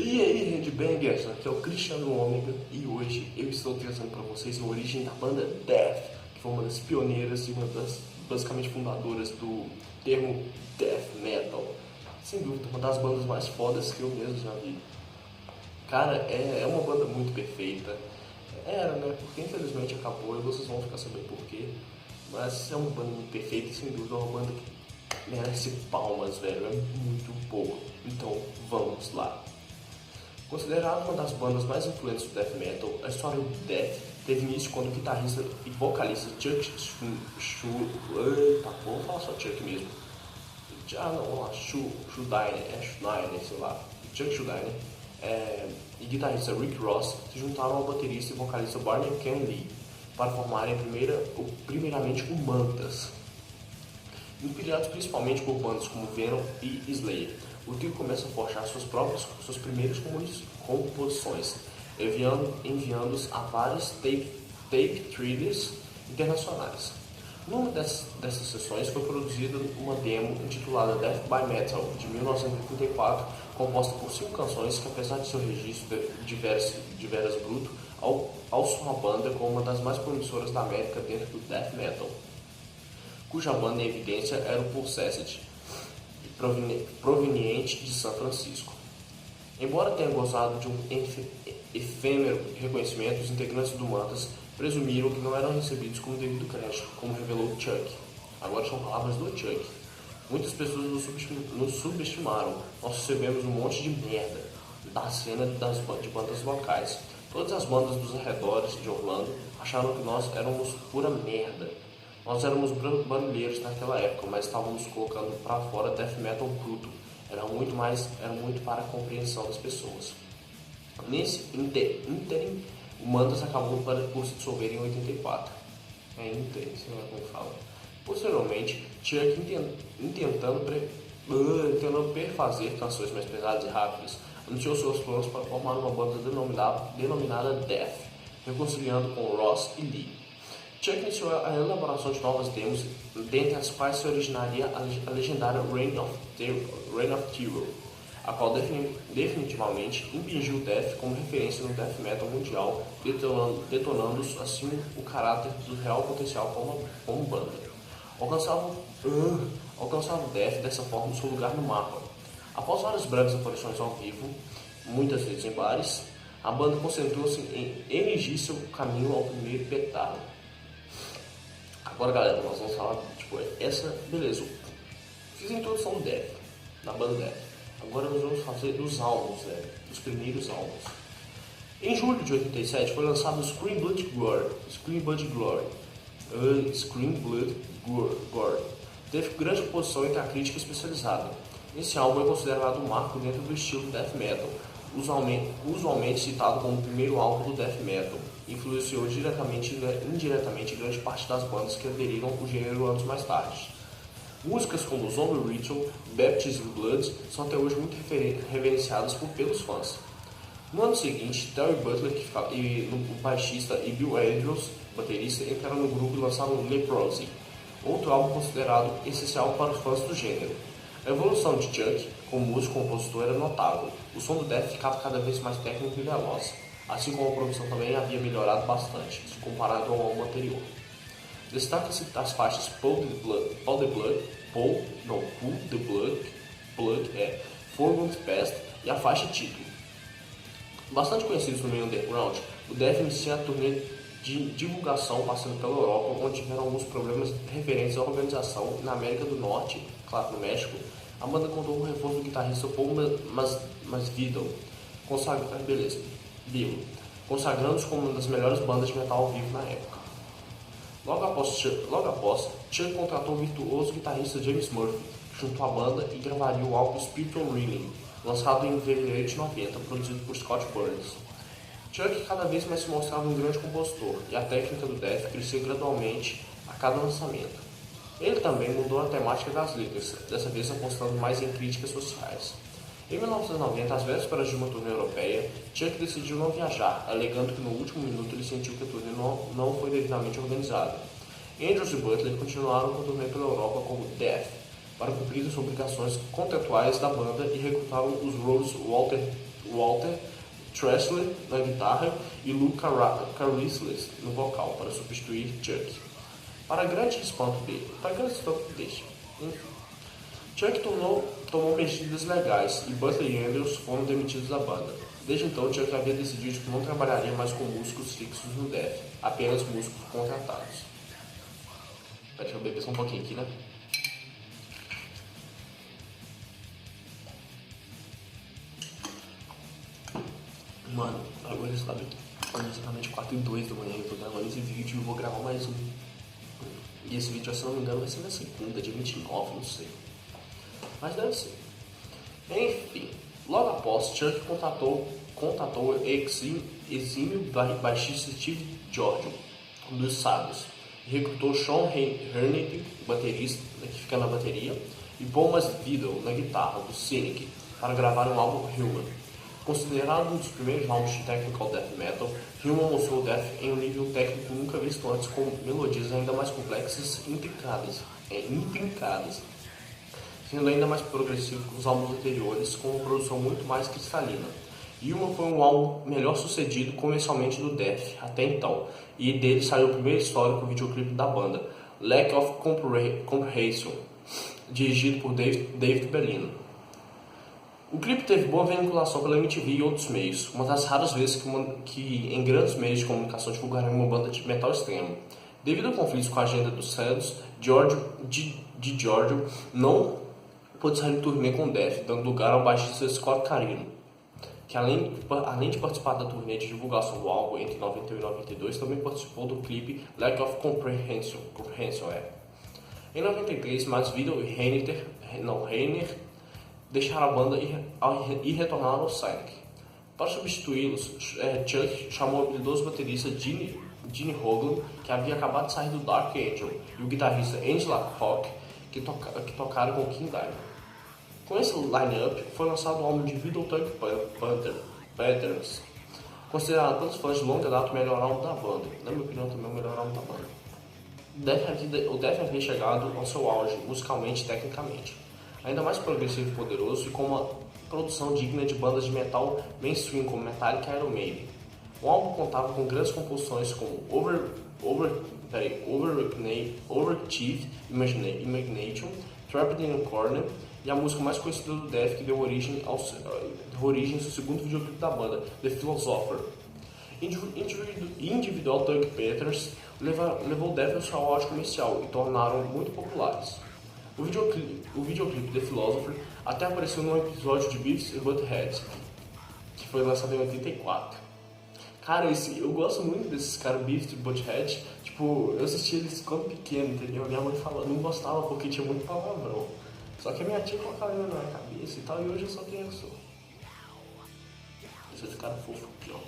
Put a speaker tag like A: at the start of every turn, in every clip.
A: E aí, Headbangers, aqui é o Cristiano Ômega e hoje eu estou trazendo para vocês a origem da banda Death, que foi uma das pioneiras e uma das basicamente fundadoras do termo Death Metal. Sem dúvida, uma das bandas mais fodas que eu mesmo já vi. Cara, é uma banda muito perfeita. Era, né? Porque infelizmente acabou e vocês vão ficar sabendo por quê. Mas é uma banda muito perfeita e sem dúvida é uma banda que merece palmas, velho. É muito pouco. Então vamos lá. Considerada uma das bandas mais influentes do death metal, a história do Death teve início quando o guitarrista e vocalista Chuck vamos falar só Chuck mesmo. Não, vamos lá, Schuldiner, sei lá, Chuck Schuldiner, e guitarrista Rick Ross se juntaram ao baterista e vocalista Barney Ken Lee para formarem primeiramente o Mantas. Inspirados principalmente por bandas como Venom e Slayer, o trio começa a forjar suas primeiras composições, enviando-os a vários tape traders internacionais. Numa dessas sessões foi produzida uma demo intitulada Death by Metal, de 1934, composta por 5 canções que, apesar de seu registro de veras bruto, alçam a banda como uma das mais promissoras da América dentro do Death Metal, cuja banda em evidência era o Possessed, proveniente de São Francisco. Embora tenha gozado de um efêmero reconhecimento, os integrantes do Mantas presumiram que não eram recebidos com o devido crédito, como revelou Chuck. Agora são palavras do Chuck. Muitas pessoas nos subestimaram. Nós recebemos um monte de merda da cena de bandas locais. Todas as bandas dos arredores de Orlando acharam que nós éramos pura merda. Nós éramos barulheiros naquela época, mas estávamos colocando para fora death metal bruto. Era muito para a compreensão das pessoas. Nesse ínterim, o Mantas acabou por se dissolver em 84. Ínterim, sei lá como fala. Posteriormente, Chuck, tentando perfazer canções mais pesadas e rápidas, anunciou seus planos para formar uma banda denominada Death, reconciliando com Ross e Lee. Chuck iniciou a elaboração de novas demos, dentre as quais se originaria a legendária Reign of Terror, a qual definitivamente impingiu o Death como referência no death metal mundial, detonando assim o caráter do real potencial como banda. Alcançava o Death dessa forma seu lugar no mapa. Após várias breves aparições ao vivo, muitas vezes em bares, a banda concentrou-se em erigir seu caminho ao primeiro petardo. Agora, galera, nós vamos falar, beleza, fiz a introdução do Death, da banda Death. Agora nós vamos fazer dos álbuns, dos primeiros álbuns. Em julho de 87 foi lançado Scream Blood Gore. Teve grande oposição entre a crítica especializada. Esse álbum é considerado um marco dentro do estilo Death Metal, usualmente citado como o primeiro álbum do Death Metal. Influenciou diretamente e indiretamente grande parte das bandas que aderiram ao gênero anos mais tarde. Músicas como Zombie Ritual, Baptism Blood são até hoje muito reverenciadas pelos fãs. No ano seguinte, Terry Butler, o baixista, e Bill Andrews, baterista, entraram no grupo e lançaram Leprosy, outro álbum considerado essencial para os fãs do gênero. A evolução de Chuck, como músico e compositor, era notável. O som do Death ficava cada vez mais técnico e veloz, assim como a produção também havia melhorado bastante, se comparado ao álbum anterior. Destaca-se as faixas Pull the Blood, Four Months Past e a faixa título. Bastante conhecidos no meio underground, o Death inicia a turnê de divulgação passando pela Europa, onde tiveram alguns problemas referentes à organização. Na América do Norte, claro, no México, a banda contou com o reforço do guitarrista Paul Masvidal, consagrando-se como uma das melhores bandas de metal ao vivo na época. Logo após, Chuck contratou o virtuoso guitarrista James Murphy, junto à banda, e gravaria o álbum Spiritual Reeling, lançado em fevereiro de 90, produzido por Scott Burns. Chuck cada vez mais se mostrava um grande compositor, e a técnica do Death crescia gradualmente a cada lançamento. Ele também mudou a temática das letras, dessa vez apostando mais em críticas sociais. Em 1990, às vésperas de uma turnê europeia, Chuck decidiu não viajar, alegando que no último minuto ele sentiu que a turnê não foi devidamente organizada. Andrews e Butler continuaram com a turnê pela Europa como Death, para cumprir as obrigações contratuais da banda, e recrutaram os Rose Walter Tressler na guitarra e Lou Carlisle no vocal, para substituir Chuck. Para grande espanto dele. Enfim. Chuck tomou medidas legais e Butler e Andrews foram demitidos da banda. Desde então, Chuck havia decidido que não trabalharia mais com músicos fixos no Death, apenas músicos contratados. Deixa eu beber só um pouquinho aqui, né? Mano, agora sabe, é exatamente 4h02 da manhã, eu tô gravando esse vídeo e eu vou gravar mais um. E esse vídeo, se não me engano, vai ser na segunda, dia 29, não sei. Mas deve ser. Enfim, logo após, Chuck contatou o exímio baixista Steve George dos Sábios e recrutou Sean Hannity, baterista, que fica na bateria, e Paul Masvidal na guitarra do Cynic para gravar um álbum Human. Considerado um dos primeiros álbuns de technical death metal, Human mostrou o death em um nível técnico nunca visto antes, com melodias ainda mais complexas e intrincadas, sendo ainda mais progressivo que os álbuns anteriores, com uma produção muito mais cristalina. Human foi um álbum melhor sucedido comercialmente do death até então, e dele saiu o primeiro histórico videoclipe da banda, Lack of Comprehension, dirigido por David Bellino. O clipe teve boa vinculação pela MTV e outros meios, uma das raras vezes que em grandes meios de comunicação divulgaram uma banda de metal extremo. Devido a conflitos com a agenda dos Sands, Giorgio não pôde sair em turnê com Death, dando lugar ao baixista Scott Carino, que além de participar da turnê de divulgação do álbum entre 91 e 92, também participou do clipe Lack of Comprehension. Em 93, Masvidal e Reiner deixaram a banda e retornaram ao Cynic. Para substituí-los, Chuck chamou o habilidoso baterista Gene Hoglan, que havia acabado de sair do Dark Angel, e o guitarrista Angela Hawk, que tocaram com King Diamond. Com esse line-up, foi lançado o álbum de Vidal Tug Patterns, considerado pelos fãs de longa data o melhor álbum da banda. Na minha opinião, também o melhor álbum da banda. O Death havia chegado ao seu auge, musicalmente e tecnicamente, ainda mais progressivo e poderoso, e com uma produção digna de bandas de metal mainstream como Metallica e Iron Maiden. O álbum contava com grandes composições como Overachieved Imagination, Trapped in a Corner e a música mais conhecida do Death, que deu origem ao segundo videoclipe da banda, The Philosopher. Individual Tug Patterns levou o Death ao seu auge comercial e tornaram muito populares. O videoclipe The Philosopher até apareceu num episódio de Beavis e Butthead, que foi lançado em 84. Cara, eu gosto muito desses caras, Beavis e Butthead. Tipo, eu assisti eles quando pequeno, entendeu? Minha mãe não gostava porque tinha muito palavrão. Só que a minha tia colocava na minha cabeça e tal, e hoje eu sou quem eu sou. Esse cara fofo aqui, ó.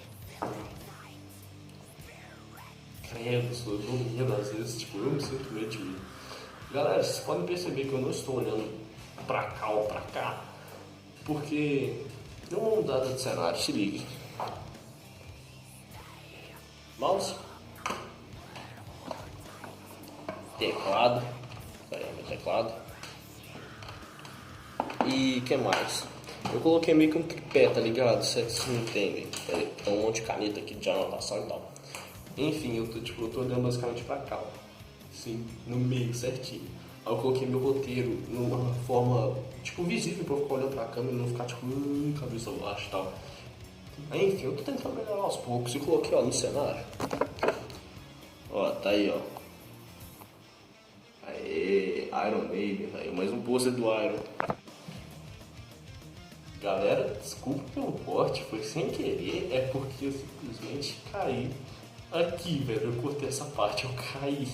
A: Credo, eu dou medo às vezes, tipo, eu me sinto meio tímido. Galera, vocês podem perceber que eu não estou olhando pra cá ou pra cá, porque deu uma mudada de cenário, se ligue. Mouse, teclado, meu teclado, e que mais? Eu coloquei meio que um tripé, tá ligado? Vocês me entendem? Tem um monte de caneta aqui de anotação e tal. Enfim, eu tô olhando basicamente pra cá, ó. Sim, no meio, certinho. Aí eu coloquei meu roteiro numa forma, tipo, visível pra eu ficar olhando pra câmera e não ficar, tipo, cabeça baixa e tal. Aí, enfim, eu tô tentando melhorar aos poucos e coloquei, ó, no cenário. Ó, tá aí, ó. Aê, Iron Maiden, aí, mais um pôster do Iron. Galera, desculpa pelo corte, foi sem querer, é porque eu simplesmente caí aqui, velho. Eu cortei essa parte, eu caí.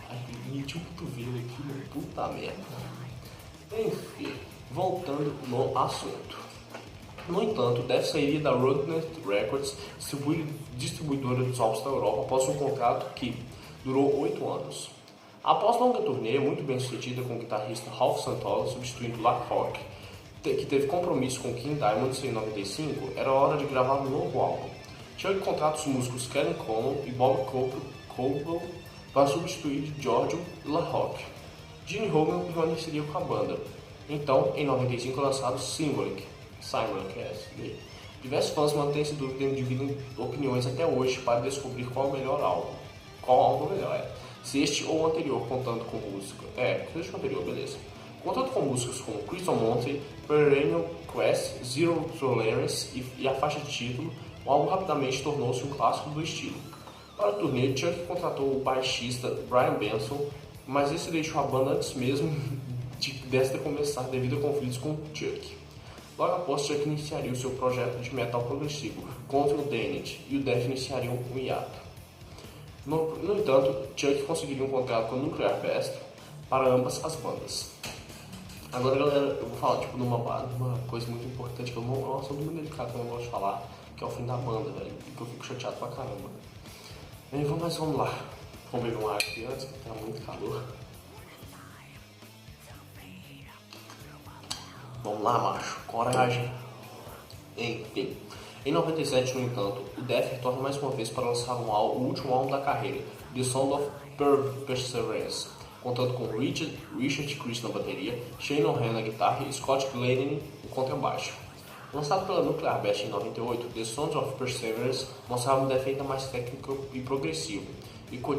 A: Aí meti o cotovelo aqui, mano, puta merda. Enfim, voltando no assunto. No entanto, Death sairia da Roadnet Records, distribuidora dos álbuns da Europa, após um contrato que durou 8 anos. Após longa turnê, muito bem sucedida com o guitarrista Ralph Santola, substituindo Lack Hawk, que teve compromisso com King Diamond em 95, era hora de gravar um novo álbum. Chuck contrata os músicos Kellen Conlon e Bob Coble para substituir Giorgio e La Rock. Gene Hoglan permaneceria com a banda. Então, em 95 é lançado Symbolic, Simon, que é esse daí. Diversos fãs mantêm-se em dúvida e dividem opiniões até hoje para descobrir qual é o melhor álbum. Qual álbum melhor é? Se este ou o anterior, contando com música. Seja o anterior, beleza. Contando com músicas como Crystal Mountain, Perennial Quest, Zero Tolerance e a faixa de título, o álbum rapidamente tornou-se um clássico do estilo. Para o turnê, Chuck contratou o baixista Brian Benson, mas esse deixou a banda antes mesmo desta começar devido a conflitos com Chuck. Logo após, Chuck iniciaria o seu projeto de metal progressivo, Control Damned, e o Death iniciaria um hiato. No entanto, Chuck conseguiria um contrato com a Nuclear Blast para ambas as bandas. Agora, galera, eu vou falar numa coisa muito importante, que é um assunto muito delicado que eu não gosto de falar, que é o fim da banda, velho, que eu fico chateado pra caramba. Mas vamos lá. Vamos beber uma água aqui antes, que tá muito calor. Vamos lá, macho. Coragem. Enfim. Em 97, no entanto, o Death retorna mais uma vez para lançar o último álbum da carreira, The Sound of Perseverance, contando com Richard Chris na bateria, Shane O'Haire na guitarra e Scott Glennie no contrabaixo. Lançado pela Nuclear Blast em 98, The Sound of Perseverance mostrava um Death ainda mais técnico e progressivo, e com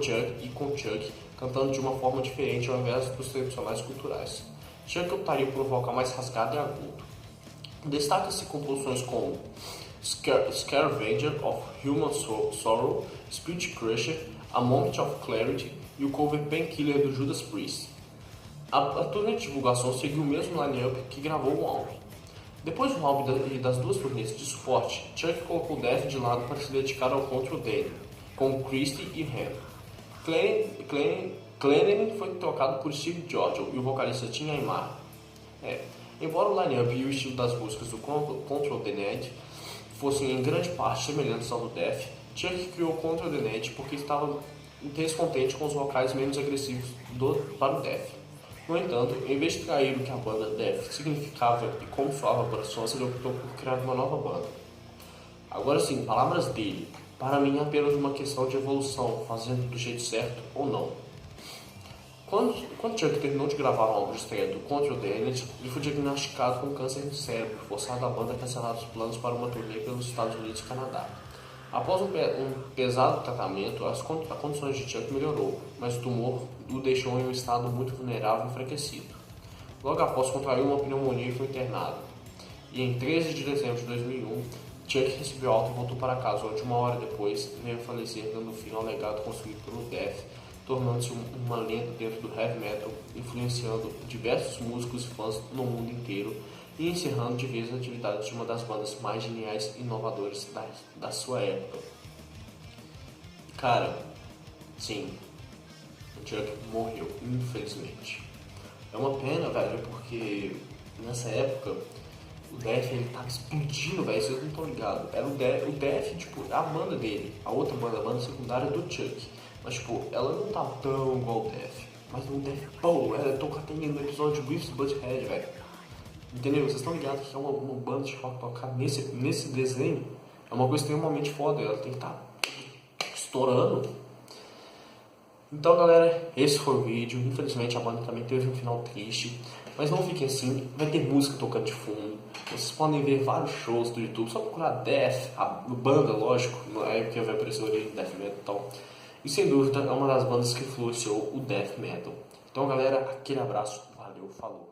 A: Chuck cantando de uma forma diferente ao invés dos tradicionais culturais. Chuck optaria por um vocal mais rasgado e agudo. Destaca-se composições como Scavenger of Human Sorrow, Spirit Crusher, A Moment of Clarity e o cover Painkiller do Judas Priest. A turnê de divulgação seguiu o mesmo line-up que gravou o álbum. Depois do álbum e das duas turnês de suporte, Chuck colocou o Death de lado para se dedicar ao Control Damned, com Christie e Ham. Glennie foi trocado por Steve Giorgio e o vocalista Tim Aymar. Embora o line-up e o estilo das músicas do Control Damned fossem em grande parte semelhantes ao do Death, Chuck criou o Control Damned porque estava descontente com os vocais menos agressivos para o Death. No entanto, em vez de trair o que a banda Death significava e como soava para Sons, ele optou por criar uma nova banda. Agora sim, palavras dele. Para mim é apenas uma questão de evolução, fazendo do jeito certo ou não. Quando Chuck terminou de gravar o álbum de estreia do Control Damned, ele foi diagnosticado com câncer no cérebro, forçado a banda a cancelar os planos para uma turnê pelos Estados Unidos e Canadá. Após um pesado tratamento, as condições de Chuck melhorou, mas o tumor o deixou em um estado muito vulnerável e enfraquecido. Logo após, contraiu uma pneumonia e foi internado. E em 13 de dezembro de 2001, Chuck recebeu alta e voltou para casa, onde uma hora depois veio a falecer, dando fim ao legado construído pelo Death, tornando-se uma lenda dentro do heavy metal, influenciando diversos músicos e fãs no mundo inteiro e encerrando de vez as atividades de uma das bandas mais geniais e inovadoras da sua época. Cara, sim, o Chuck morreu, infelizmente. É uma pena, velho, porque nessa época o Death ele tava explodindo, velho, vocês não estão ligados. Era o Death, tipo, a banda dele, a outra banda, a banda secundária do Chuck. Mas, tipo, ela não tá tão igual o Death. Mas o Death, pô, ela toca até no episódio de Beavis Butthead, velho. Entendeu? Vocês estão ligados que é uma banda de rock tocar nesse desenho? É uma coisa extremamente foda. Ela tem que estar estourando. Então, galera, esse foi o vídeo. Infelizmente, a banda também teve um final triste. Mas não fiquem assim. Vai ter música tocando de fundo. Vocês podem ver vários shows do YouTube. Só procurar Death, a banda, lógico. É porque vai aparecer o Death Metal e tal. E sem dúvida é uma das bandas que influenciou o Death Metal. Então, galera, aquele abraço. Valeu, falou.